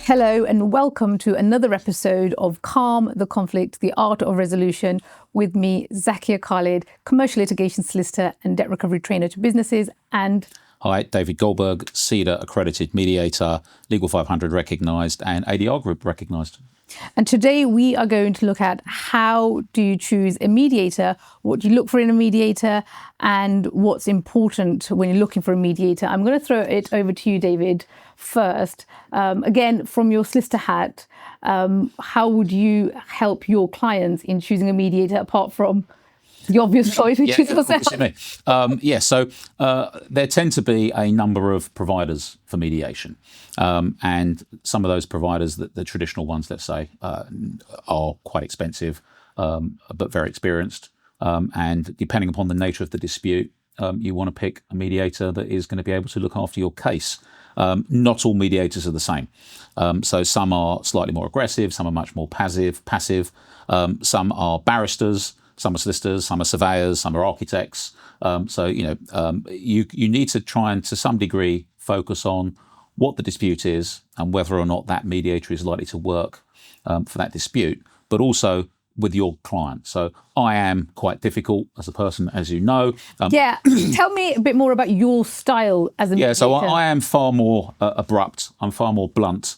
Hello and welcome to another episode of Calm the Conflict, the Art of Resolution with me, Cedr Accredited, commercial litigation solicitor and debt recovery trainer to businesses, and hi, David Goldberg, Cedr Accredited Mediator, Legal 500 recognised and ADR Group recognised. And today we are going to look at how do you choose a mediator, what do you look for in a mediator, and what's important when you're looking for a mediator. I'm going to throw it over to you, David, first. Again, from your solicitor hat, how would you help your clients in choosing a mediator apart from the obvious choice, which is yourself? So there tend to be a number of providers for mediation. And some of those providers, the traditional ones, let's say, are quite expensive, but very experienced. And depending upon the nature of the dispute, you want to pick a mediator that is going to be able to look after your case. Not all mediators are the same. So some are slightly more aggressive, some are much more passive. Some are barristers, some are solicitors, some are surveyors, some are architects. You need to try and, to some degree, focus on what the dispute is and whether or not that mediator is likely to work for that dispute, but also with your client. So I am quite difficult as a person, as you know. Tell me a bit more about your style as a mediator. So I am far more abrupt. I'm far more blunt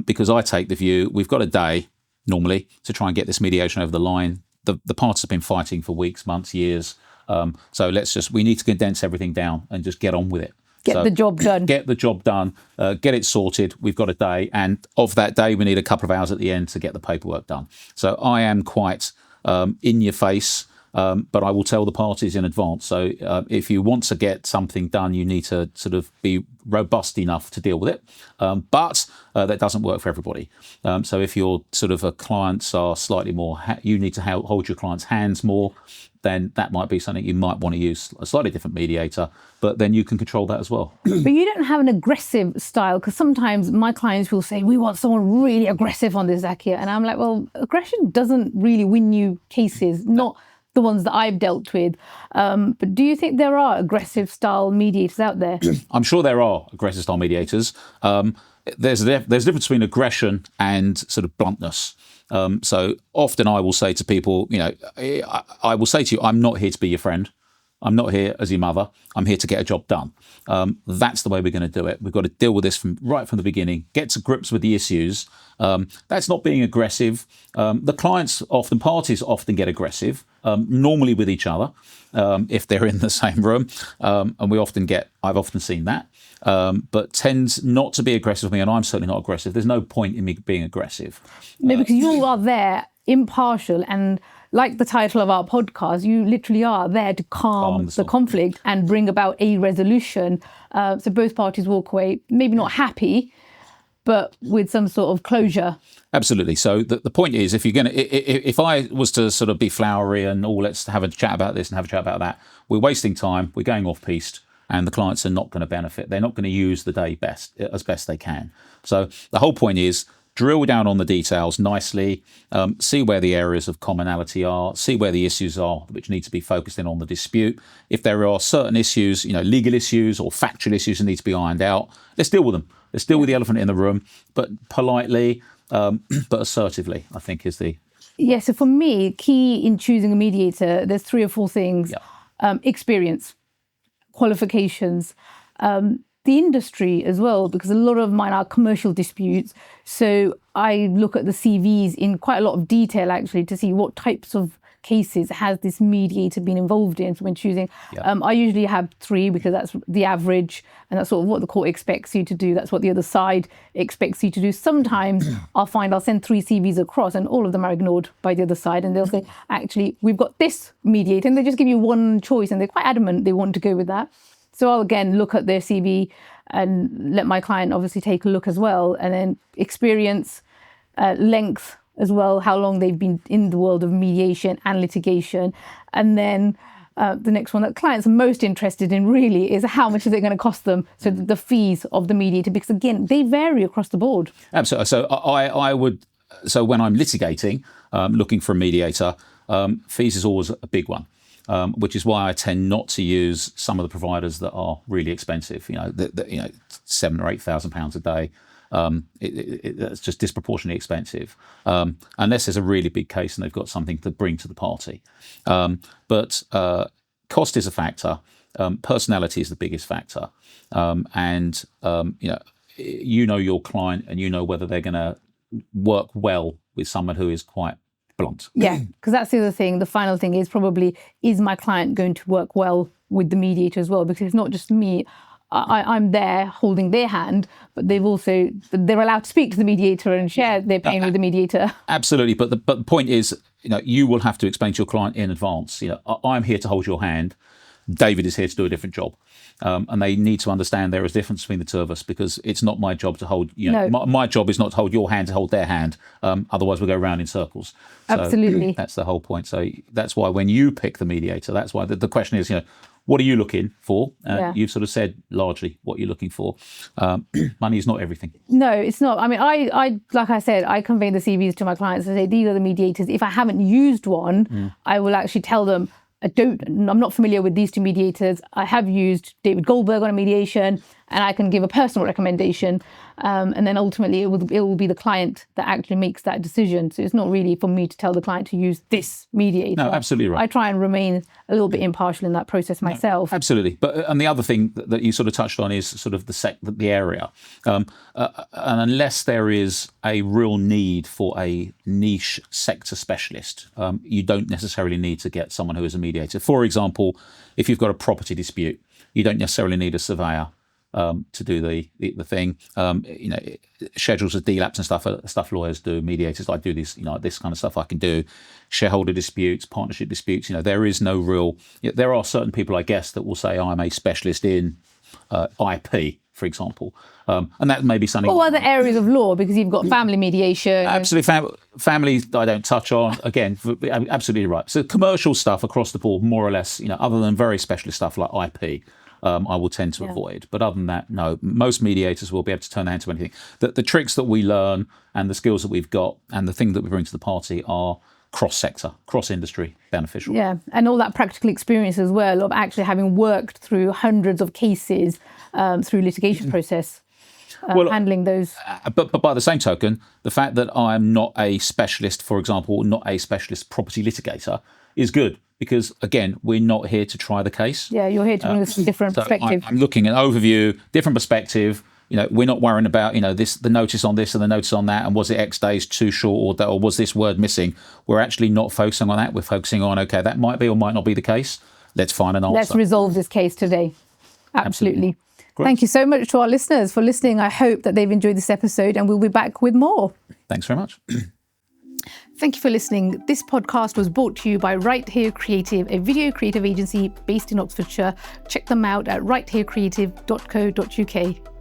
because I take the view we've got a day normally to try and get this mediation over the line. The parties have been fighting for weeks, months, years. So we need to condense everything down and just get on with it. Get the job done. Get the job done, get it sorted. We've got a day. And of that day, we need a couple of hours at the end to get the paperwork done. So I am quite in your face, but I will tell the parties in advance. So if you want to get something done, you need to sort of be robust enough to deal with it. But that doesn't work for everybody. So if your sort of clients are slightly more, you need to hold your clients' hands more, then that might be something you might want to use a slightly different mediator, but then you can control that as well. But you don't have an aggressive style, because sometimes my clients will say, we want someone really aggressive on this, Zakia. And I'm like, well, aggression doesn't really win you cases, not the ones that I've dealt with. But do you think there are aggressive style mediators out there? I'm sure there are aggressive style mediators. There's a difference between aggression and sort of bluntness. So often I will say to people, I will say to you, I'm not here to be your friend. I'm not here as your mother. I'm here to get a job done. That's the way we're going to do it. We've got to deal with this right from the beginning, get to grips with the issues. That's not being aggressive. The parties often get aggressive, normally with each other, if they're in the same room. And I've often seen that, but tends not to be aggressive with me. And I'm certainly not aggressive. There's no point in me being aggressive. No, because you are there impartial, and like the title of our podcast, you literally are there to calm the conflict and bring about a resolution. So both parties walk away, maybe not happy, but with some sort of closure. Absolutely. So the point is, if I was to sort of be flowery and let's have a chat about this and have a chat about that, we're wasting time, we're going off piste, and the clients are not going to benefit. They're not going to use the day as best they can. So the whole point is, drill down on the details nicely, see where the areas of commonality are, see where the issues are which need to be focused in on the dispute. If there are certain issues, legal issues or factual issues that need to be ironed out, let's deal with them. Let's deal with the elephant in the room, but politely, but assertively, I think is the... Yeah, so for me, key in choosing a mediator, there's 3 or 4 things. Yeah. Experience, qualifications, the industry as well, because a lot of mine are commercial disputes. So I look at the CVs in quite a lot of detail, actually, to see what types of cases has this mediator been involved in. So when choosing, I usually have 3 because that's the average, and that's sort of what the court expects you to do. That's what the other side expects you to do. Sometimes I'll send 3 CVs across and all of them are ignored by the other side, and they'll say, actually, we've got this mediator, and they just give you one choice and they're quite adamant they want to go with that. So I'll again look at their CV and let my client obviously take a look as well, and then experience, length as well, how long they've been in the world of mediation and litigation. And then the next one that clients are most interested in really is how much is it going to cost them, so the fees of the mediator, because again, they vary across the board. Absolutely. So when I'm litigating, looking for a mediator, fees is always a big one. Which is why I tend not to use some of the providers that are really expensive. £7,000 or £8,000 a day. It's just disproportionately expensive, unless there's a really big case and they've got something to bring to the party. But cost is a factor. Personality is the biggest factor, and you know your client, and you know whether they're going to work well with someone who is quite blunt. Yeah, because that's the other thing. The final thing is probably, is my client going to work well with the mediator as well? Because it's not just me. I'm there holding their hand, but they're allowed to speak to the mediator and share their pain with the mediator. Absolutely, but the point is, you will have to explain to your client in advance. I'm here to hold your hand. David is here to do a different job, and they need to understand there is a difference between the two of us, because it's not my job to hold. No. My job is not to hold your hand, to hold their hand. Otherwise, we'll go around in circles. So Absolutely, that's the whole point. So that's why when you pick the mediator, that's why the question is, what are you looking for? You've sort of said largely what you're looking for. Money is not everything. No, it's not. I mean, I like I said, I convey the CVs to my clients and say, these are the mediators. If I haven't used one, I will actually tell them, I'm not familiar with these two mediators. I have used David Goldberg on a mediation, and I can give a personal recommendation. And then ultimately it will be the client that actually makes that decision. So it's not really for me to tell the client to use this mediator. No, absolutely right. I try and remain a little bit impartial in that process myself. No, absolutely. And the other thing that you sort of touched on is sort of the area. And unless there is a real need for a niche sector specialist, you don't necessarily need to get someone who is a mediator. For example, if you've got a property dispute, you don't necessarily need a surveyor to do the thing. Schedules of delapse and stuff lawyers do. Mediators, I do this, this kind of stuff I can do. Shareholder disputes, partnership disputes, there is no real, there are certain people, I guess, that will say I'm a specialist in IP, for example. And that may be something. Or other areas of law, because you've got family mediation. Absolutely. Family, I don't touch on. Again, absolutely right. So commercial stuff across the board, more or less, other than very specialist stuff like IP, I will tend to avoid. But other than that, no, most mediators will be able to turn their hand to anything. The tricks that we learn and the skills that we've got and the thing that we bring to the party are cross-sector, cross-industry beneficial. Yeah, and all that practical experience as well of actually having worked through hundreds of cases through litigation process. Handling those. But by the same token, the fact that I'm not a specialist, for example, not a specialist property litigator, is good, because again, we're not here to try the case. Yeah, you're here to bring us a different perspective. I'm looking at an overview, different perspective. We're not worrying about the notice on this and the notice on that, and was it X days too short, or was this word missing? We're actually not focusing on that. We're focusing on, okay, that might be or might not be the case. Let's find an answer. Let's resolve this case today. Absolutely. Great. Thank you so much to our listeners for listening. I hope that they've enjoyed this episode, and we'll be back with more. Thanks very much. Thank you for listening. This podcast was brought to you by Right Here Creative, a video creative agency based in Oxfordshire. Check them out at rightherecreative.co.uk.